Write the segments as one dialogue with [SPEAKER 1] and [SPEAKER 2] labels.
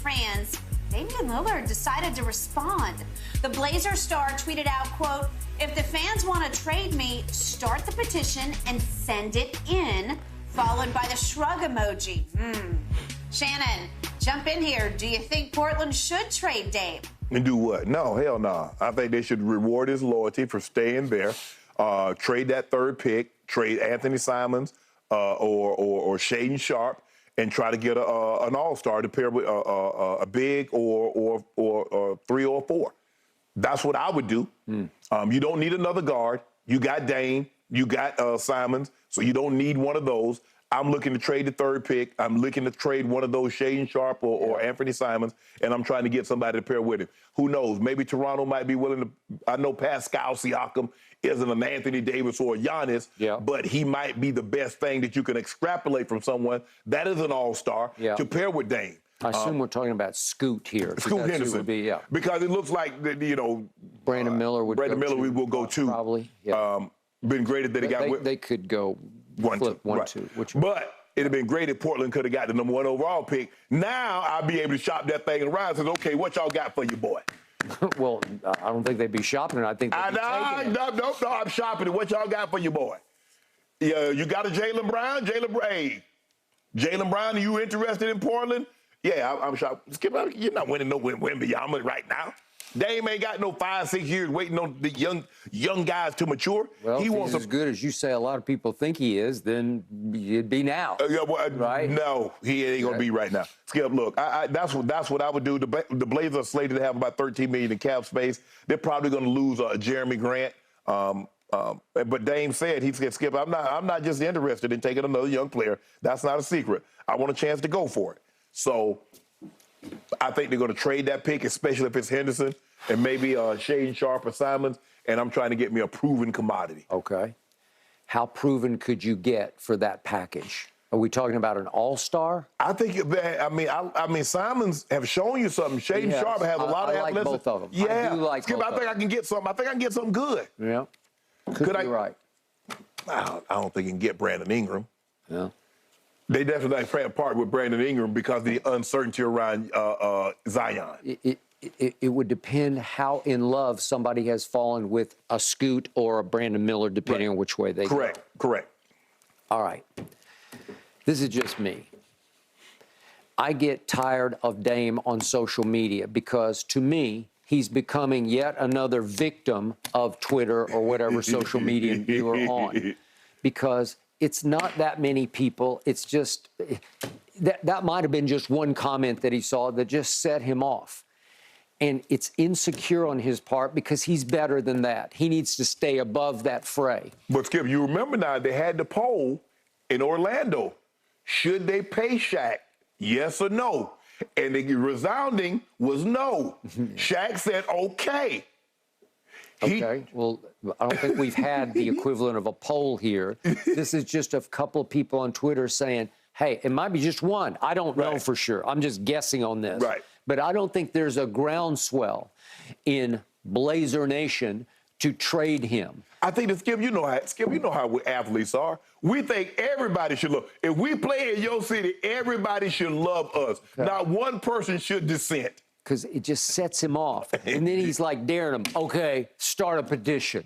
[SPEAKER 1] fans, Damian Lillard decided to respond. The Blazer star tweeted out, quote, "If the fans want to trade me, start the petition and send it in," followed by the shrug emoji. Shannon, jump in here. Do you think Portland should trade Dame?
[SPEAKER 2] And do what? No, hell no. I think they should reward his loyalty for staying there. Trade that third pick, trade Anthony Simons or Shaden Sharp, and try to get an all-star to pair with a big or 3 or 4. That's what I would do. You don't need another guard. You got Dame. You got Simons, so you don't need one of those. I'm looking to trade the third pick. I'm looking to trade one of those Shaden Sharp or Anthony Simons, and I'm trying to get somebody to pair with him. Who knows? Maybe Toronto might be willing to. I know Pascal Siakam isn't an Anthony Davis or a Giannis, but he might be the best thing that you can extrapolate from someone that is an all-star to pair with Dame.
[SPEAKER 3] I assume we're talking about Scoot here.
[SPEAKER 2] Scoot Henderson,
[SPEAKER 3] would be,
[SPEAKER 2] because it looks like
[SPEAKER 3] Brandon Miller would.
[SPEAKER 2] Brandon Miller, we will go to
[SPEAKER 3] probably.
[SPEAKER 2] Been great that they got.
[SPEAKER 3] They could go. 1-2.
[SPEAKER 2] But it'd have been great if Portland could have got the number 1 overall pick. Now I'll be able to shop that thing around and say, okay, what y'all got for your boy?
[SPEAKER 3] Well, I don't think they'd be shopping it. I think they'd be taking it.
[SPEAKER 2] No, I'm shopping it. What y'all got for your boy? Yeah, you got a Jaylen Brown? Jaylen Brown, are you interested in Portland? Yeah, I'm shopping. Skip, you're not winning no Wembanyama right now. Dame ain't got no 5-6 years waiting on the young guys to mature.
[SPEAKER 3] Well, if he's as good as you say a lot of people think he is, then it'd be now. Right?
[SPEAKER 2] No, he ain't gonna be right now. Skip, look, that's what I would do. The Blazers are slated to have about $13 million in cap space. They're probably gonna lose Jeremy Grant. But Dame said, he said, Skip, I'm not just interested in taking another young player. That's not a secret. I want a chance to go for it. So I think they're going to trade that pick, especially if it's Henderson and maybe Shaden Sharp or Simons, and I'm trying to get me a proven commodity.
[SPEAKER 3] Okay. How proven could you get for that package? Are we talking about an all-star?
[SPEAKER 2] I think, I mean, Simons have shown you something. Shaden Sharp has a lot of
[SPEAKER 3] athleticism. I like both of them.
[SPEAKER 2] Yeah.
[SPEAKER 3] I do like both
[SPEAKER 2] I think I can get something. I think I can get something good.
[SPEAKER 3] Yeah. Could be right.
[SPEAKER 2] I don't think you can get Brandon Ingram.
[SPEAKER 3] Yeah.
[SPEAKER 2] They definitely play a part with Brandon Ingram because of the uncertainty around Zion.
[SPEAKER 3] It would depend how in love somebody has fallen with a Scoot or a Brandon Miller, depending on which way they go.
[SPEAKER 2] Correct.
[SPEAKER 3] All right. This is just me. I get tired of Dame on social media because, to me, he's becoming yet another victim of Twitter or whatever social media you are on. Because it's not that many people. It's just, that might have been just one comment that he saw that just set him off. And it's insecure on his part because he's better than that. He needs to stay above that fray.
[SPEAKER 2] But, Skip, you remember now, they had the poll in Orlando. Should they pay Shaq? Yes or no? And the resounding was no. Shaq said, okay.
[SPEAKER 3] Okay, well, I don't think we've had the equivalent of a poll here. This is just a couple of people on Twitter saying, hey, it might be just one. I don't know for sure. I'm just guessing on this.
[SPEAKER 2] Right.
[SPEAKER 3] But I don't think there's a groundswell in Blazer Nation to trade him.
[SPEAKER 2] I think that, Skip, you know how we athletes are. We think everybody should love. If we play in your city, everybody should love us. Okay. Not one person should dissent.
[SPEAKER 3] Because it just sets him off. And then he's like daring him, okay, start a petition.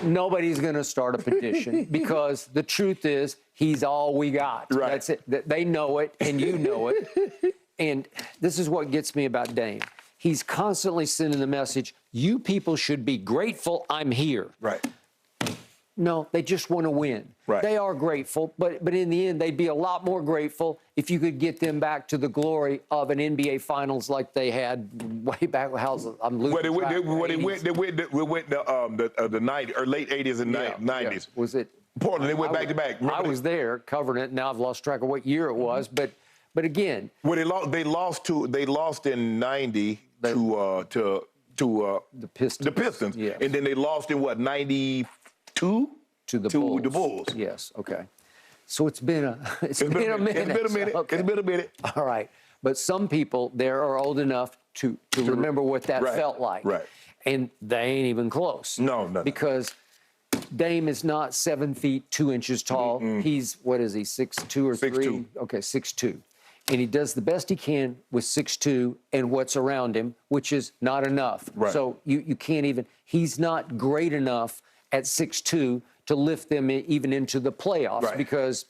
[SPEAKER 3] Nobody's going to start a petition because the truth is he's all we got.
[SPEAKER 2] Right.
[SPEAKER 3] That's it. They know it, and you know it. And this is what gets me about Dame. He's constantly sending the message, you people should be grateful I'm here.
[SPEAKER 2] Right.
[SPEAKER 3] No, they just want to win.
[SPEAKER 2] Right.
[SPEAKER 3] They are grateful, but in the end, they'd be a lot more grateful if you could get them back to the glory of an NBA Finals like they had way back. I'm losing track.
[SPEAKER 2] They went the 90s or late 80s and 90s.
[SPEAKER 3] Yeah. Was it
[SPEAKER 2] Portland? They went back to back.
[SPEAKER 3] I was there covering it. Now I've lost track of what year it was, but again,
[SPEAKER 2] well, they lost in '90 to
[SPEAKER 3] the Pistons.
[SPEAKER 2] The Pistons,
[SPEAKER 3] yes.
[SPEAKER 2] And then they lost in what, 92?
[SPEAKER 3] To the Bulls. Yes, okay. So it's been a minute.
[SPEAKER 2] It's been a minute.
[SPEAKER 3] Okay.
[SPEAKER 2] It's been a minute.
[SPEAKER 3] All right. But some people there are old enough to remember what that felt like.
[SPEAKER 2] Right.
[SPEAKER 3] And they ain't even close.
[SPEAKER 2] No.
[SPEAKER 3] Because Dame is not 7 feet 2 inches tall. He's, what is he, 6'2" or 3"?
[SPEAKER 2] 6'2".
[SPEAKER 3] Okay, 6'2". and he does the best he can with 6'2" and what's around him, which is not enough.
[SPEAKER 2] Right.
[SPEAKER 3] So you can't even, he's not great enough at 6'2" to lift them even into the playoffs
[SPEAKER 2] Right.
[SPEAKER 3] because,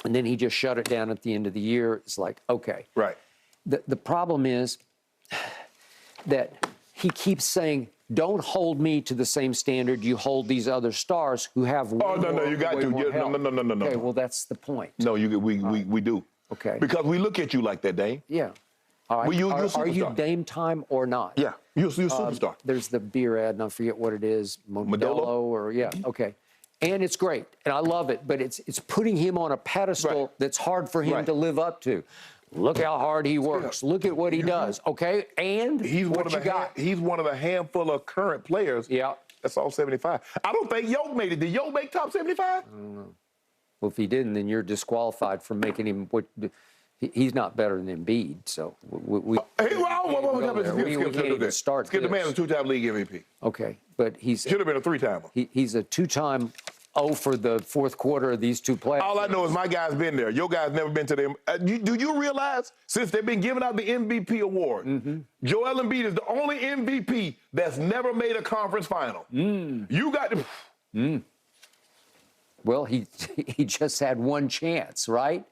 [SPEAKER 3] and then he just shut it down at the end of the year. It's like, okay.
[SPEAKER 2] Right.
[SPEAKER 3] The problem is that he keeps saying, don't hold me to the same standard you hold these other stars who have way
[SPEAKER 2] no, you got
[SPEAKER 3] way
[SPEAKER 2] to.
[SPEAKER 3] more
[SPEAKER 2] Yeah,
[SPEAKER 3] help.
[SPEAKER 2] no.
[SPEAKER 3] Okay, well, that's the point.
[SPEAKER 2] No, we do.
[SPEAKER 3] Okay.
[SPEAKER 2] Because we look at you like that, Dame.
[SPEAKER 3] Yeah. All right.
[SPEAKER 2] Well, you're a
[SPEAKER 3] are you
[SPEAKER 2] superstar.
[SPEAKER 3] Dame time or not?
[SPEAKER 2] Yeah, you're a superstar.
[SPEAKER 3] There's the beer ad, and I forget what it is.
[SPEAKER 2] Modelo?
[SPEAKER 3] Or, yeah, okay. And it's great, and I love it, but it's putting him on a pedestal
[SPEAKER 2] Right.
[SPEAKER 3] that's hard for him
[SPEAKER 2] Right.
[SPEAKER 3] to live up to. Look how hard he works. Look at what he does, okay? And
[SPEAKER 2] He's one
[SPEAKER 3] what
[SPEAKER 2] of
[SPEAKER 3] you
[SPEAKER 2] the
[SPEAKER 3] got.
[SPEAKER 2] he's one of the handful of current players.
[SPEAKER 3] Yeah.
[SPEAKER 2] That's all 75. I don't think Yoke made it. Did Yoke make top 75?
[SPEAKER 3] Well, if he didn't, then you're disqualified from making him what. He's not better than Embiid, so we
[SPEAKER 2] Hey,
[SPEAKER 3] can't even start
[SPEAKER 2] Skip the man
[SPEAKER 3] this.
[SPEAKER 2] a two-time league MVP.
[SPEAKER 3] Okay, but he's
[SPEAKER 2] Should have been a three-timer.
[SPEAKER 3] he's a two-time for the fourth quarter of these two playoffs.
[SPEAKER 2] All I know is my guy's been there. Your guy's never been to them. Do you realize, since they've been giving out the MVP award, Joel Embiid is the only MVP that's never made a conference final? You got to...
[SPEAKER 3] Well, he just had one chance, right?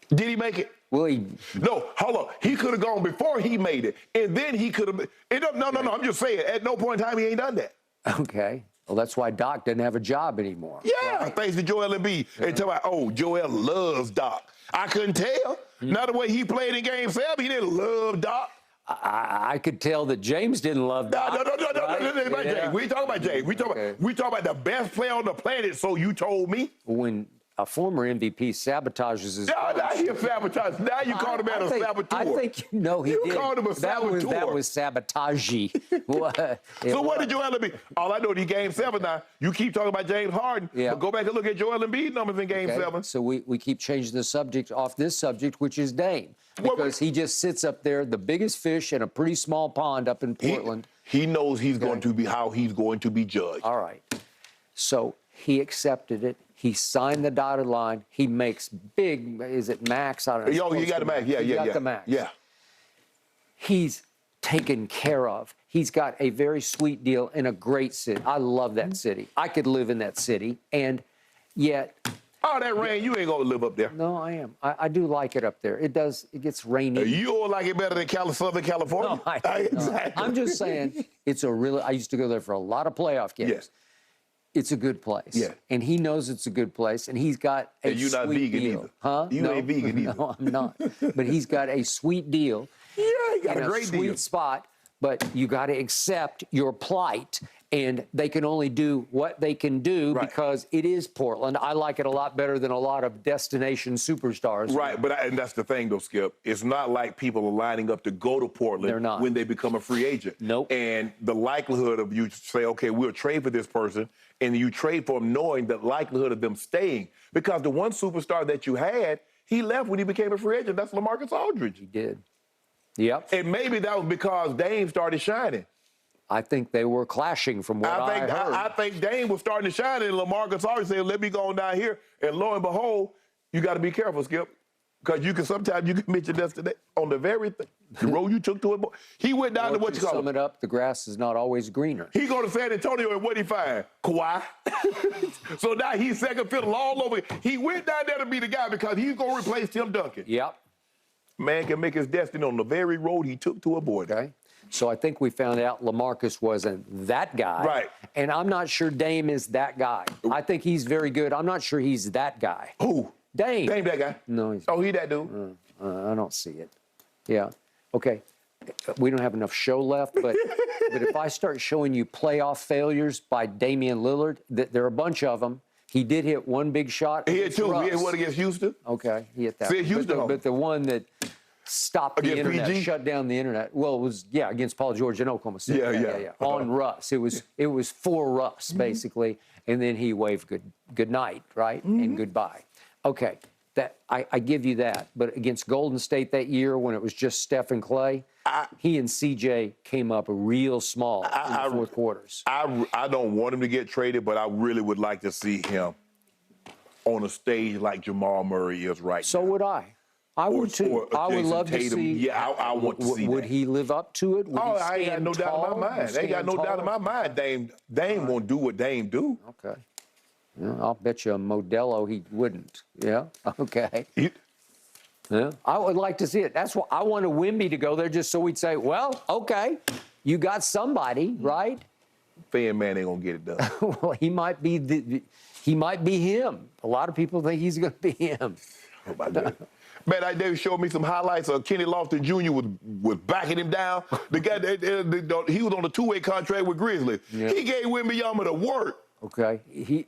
[SPEAKER 2] Did he make it?
[SPEAKER 3] Well,
[SPEAKER 2] No, hold on. He could have gone before he made it, and then he could have... No, I'm just saying, at no point in time he ain't done that.
[SPEAKER 3] okay. Well, that's why Doc doesn't have a job anymore.
[SPEAKER 2] Yeah, thanks to Joel Embiid. And tell me, oh, Joel loves Doc. I couldn't tell. Not the way he played in Game 7, he didn't love Doc.
[SPEAKER 3] I could tell that James didn't love Doc.
[SPEAKER 2] No,
[SPEAKER 3] right?
[SPEAKER 2] about
[SPEAKER 3] Yeah.
[SPEAKER 2] James. We ain't talking about James. We talking about the best player on the planet, so you told me.
[SPEAKER 3] When a former MVP sabotages his
[SPEAKER 2] Now he a sabotage. Now you called him a saboteur.
[SPEAKER 3] I think you know he did.
[SPEAKER 2] You called him a saboteur.
[SPEAKER 3] That was sabotagey.
[SPEAKER 2] So what did Joel Embiid? All I know is he Game 7 now. You keep talking about James Harden,
[SPEAKER 3] Yeah.
[SPEAKER 2] but go back and look at Joel Embiid numbers in Game 7.
[SPEAKER 3] So we keep changing the subject off this subject, which is Dame, because he just sits up there, the biggest fish in a pretty small pond up in Portland.
[SPEAKER 2] He knows he's going to be how he's going to be judged.
[SPEAKER 3] All right. So he accepted it. He signed the dotted line. He makes big, is it max? I don't know.
[SPEAKER 2] Yo, he got the max. Yeah,
[SPEAKER 3] He
[SPEAKER 2] yeah,
[SPEAKER 3] got
[SPEAKER 2] yeah.
[SPEAKER 3] the max.
[SPEAKER 2] Yeah.
[SPEAKER 3] He's taken care of. He's got a very sweet deal in a great city. I love that city. I could live in that city. And yet,
[SPEAKER 2] Oh, that rain, you ain't going to live up there.
[SPEAKER 3] no, I am. I do like it up there. It does. It gets rainy.
[SPEAKER 2] You don't like it better than Southern California?
[SPEAKER 3] No, I don't.
[SPEAKER 2] Exactly.
[SPEAKER 3] I'm just saying, it's a really, I used to go there for a lot of playoff games.
[SPEAKER 2] Yes.
[SPEAKER 3] It's a good place.
[SPEAKER 2] Yeah.
[SPEAKER 3] And he knows it's a good place, and he's got a
[SPEAKER 2] And you're not
[SPEAKER 3] sweet
[SPEAKER 2] vegan
[SPEAKER 3] deal.
[SPEAKER 2] either.
[SPEAKER 3] Huh?
[SPEAKER 2] You
[SPEAKER 3] no,
[SPEAKER 2] ain't vegan either.
[SPEAKER 3] No, I'm not. But he's got a sweet deal.
[SPEAKER 2] Yeah, he got
[SPEAKER 3] and
[SPEAKER 2] a great
[SPEAKER 3] sweet
[SPEAKER 2] deal.
[SPEAKER 3] spot, but you got to accept your plight, and they can only do what they can do
[SPEAKER 2] Right.
[SPEAKER 3] because it is Portland. I like it a lot better than a lot of destination superstars.
[SPEAKER 2] Right, but and that's the thing, though, Skip. It's not like people are lining up to go to Portland
[SPEAKER 3] They're not.
[SPEAKER 2] when they become a free agent.
[SPEAKER 3] Nope.
[SPEAKER 2] And the likelihood of you say, okay, we'll trade for this person, and you trade for them knowing the likelihood of them staying. Because the one superstar that you had, he left when he became a free agent. That's LaMarcus Aldridge.
[SPEAKER 3] He did. Yep.
[SPEAKER 2] And maybe that was because Dame started shining.
[SPEAKER 3] I think they were clashing from what I heard.
[SPEAKER 2] I think Dame was starting to shine, and LaMarcus Aldridge said, let me go on down here. And lo and behold, you got to be careful, Skip. Because sometimes you can commit your destiny on the very thing. The road you took to it. He went down to what you call
[SPEAKER 3] sum it up, the grass is not always greener.
[SPEAKER 2] He go to San Antonio, and what he find? Kawhi. So now he's second fiddle all over. He went down there to be the guy because he's going to replace Tim Duncan.
[SPEAKER 3] Yep.
[SPEAKER 2] Man can make his destiny on the very road he took to avoid it.
[SPEAKER 3] Okay. So I think we found out LaMarcus wasn't that guy.
[SPEAKER 2] Right.
[SPEAKER 3] And I'm not sure Dame is that guy. I think he's very good. I'm not sure he's that guy.
[SPEAKER 2] Who?
[SPEAKER 3] Dame.
[SPEAKER 2] Dame that guy?
[SPEAKER 3] No, he's,
[SPEAKER 2] Oh, he that dude?
[SPEAKER 3] I don't see it. Yeah. Okay. We don't have enough show left, but if I start showing you playoff failures by Damian Lillard, there are a bunch of them. He did hit one big shot.
[SPEAKER 2] He hit
[SPEAKER 3] against
[SPEAKER 2] two.
[SPEAKER 3] Russ.
[SPEAKER 2] He hit one against Houston.
[SPEAKER 3] Okay, he hit that.
[SPEAKER 2] See,
[SPEAKER 3] one.
[SPEAKER 2] Houston.
[SPEAKER 3] But the one that stopped the
[SPEAKER 2] Against
[SPEAKER 3] internet,
[SPEAKER 2] PG?
[SPEAKER 3] shut down the internet. Well, it was against Paul George in Oklahoma City.
[SPEAKER 2] Yeah.
[SPEAKER 3] On Russ, it was for Russ basically, and then he waved good night, right, and goodbye. Okay, that I give you that. But against Golden State that year, when it was just Steph and Clay, he and CJ came up real small in the fourth quarters.
[SPEAKER 2] I don't want him to get traded, but I really would like to see him on a stage like Jamal Murray is right
[SPEAKER 3] So
[SPEAKER 2] now.
[SPEAKER 3] would I. I would too.
[SPEAKER 2] or
[SPEAKER 3] I would
[SPEAKER 2] Jason
[SPEAKER 3] love to
[SPEAKER 2] Tatum.
[SPEAKER 3] see.
[SPEAKER 2] Yeah, I want to see
[SPEAKER 3] Would
[SPEAKER 2] that.
[SPEAKER 3] he live up to it? Would
[SPEAKER 2] Oh,
[SPEAKER 3] he
[SPEAKER 2] I ain't got
[SPEAKER 3] stand
[SPEAKER 2] no doubt in
[SPEAKER 3] tall?
[SPEAKER 2] my mind. Ain't got no doubt in my mind. Dame won't do what Dame do.
[SPEAKER 3] Okay. Yeah, I'll bet you a Modelo he wouldn't. Yeah. Okay. Yeah. I would like to see it. That's why I wanted Wemby to go there, just so we'd say, well, okay, you got somebody, right?
[SPEAKER 2] Fan man ain't gonna get it done.
[SPEAKER 3] Well, he might be he might be him. A lot of people think he's going to be him.
[SPEAKER 2] Oh my God. Man, they showed me some highlights of Kenny Lofton Jr. was backing him down. The guy, he was on a two-way contract with Grizzlies.
[SPEAKER 3] Yeah.
[SPEAKER 2] He gave Wembanyama the work.
[SPEAKER 3] Okay, he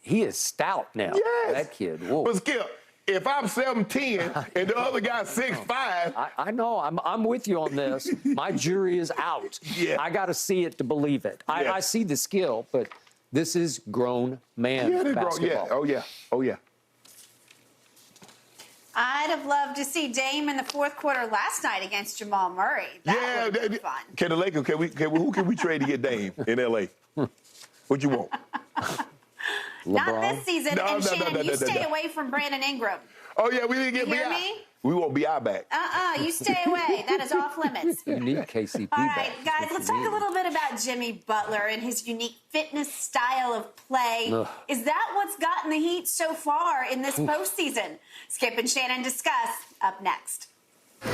[SPEAKER 3] is stout now.
[SPEAKER 2] Yes.
[SPEAKER 3] That kid. Whoa.
[SPEAKER 2] But Skip, if I'm 7'10" and the other guy's 6'5",
[SPEAKER 3] I know. I'm with you on this. My jury is out.
[SPEAKER 2] Yeah.
[SPEAKER 3] I got to see it to believe it.
[SPEAKER 2] Yeah.
[SPEAKER 3] I see the skill, but this is grown man basketball.
[SPEAKER 2] Yeah. Oh yeah. Oh yeah.
[SPEAKER 1] I'd have loved to see Dame in the fourth quarter last night against Jamal Murray. That would have been fun.
[SPEAKER 2] Can the Lakers? Who can we trade to get Dame in LA? What you want?
[SPEAKER 1] Not this season.
[SPEAKER 2] No,
[SPEAKER 1] and
[SPEAKER 2] no,
[SPEAKER 1] Shannon,
[SPEAKER 2] no,
[SPEAKER 1] you
[SPEAKER 2] no,
[SPEAKER 1] stay
[SPEAKER 2] no.
[SPEAKER 1] away from Brandon Ingram.
[SPEAKER 2] Oh yeah, we didn't get
[SPEAKER 1] You hear
[SPEAKER 2] BI.
[SPEAKER 1] me?
[SPEAKER 2] We want BI back.
[SPEAKER 1] You stay away. That is off limits.
[SPEAKER 3] You need KCP
[SPEAKER 1] All
[SPEAKER 3] back.
[SPEAKER 1] right, guys, let's talk a little bit about Jimmy Butler and his unique fitness style of play.
[SPEAKER 3] Ugh.
[SPEAKER 1] Is that what's gotten the Heat so far in this postseason? Skip and Shannon discuss up next.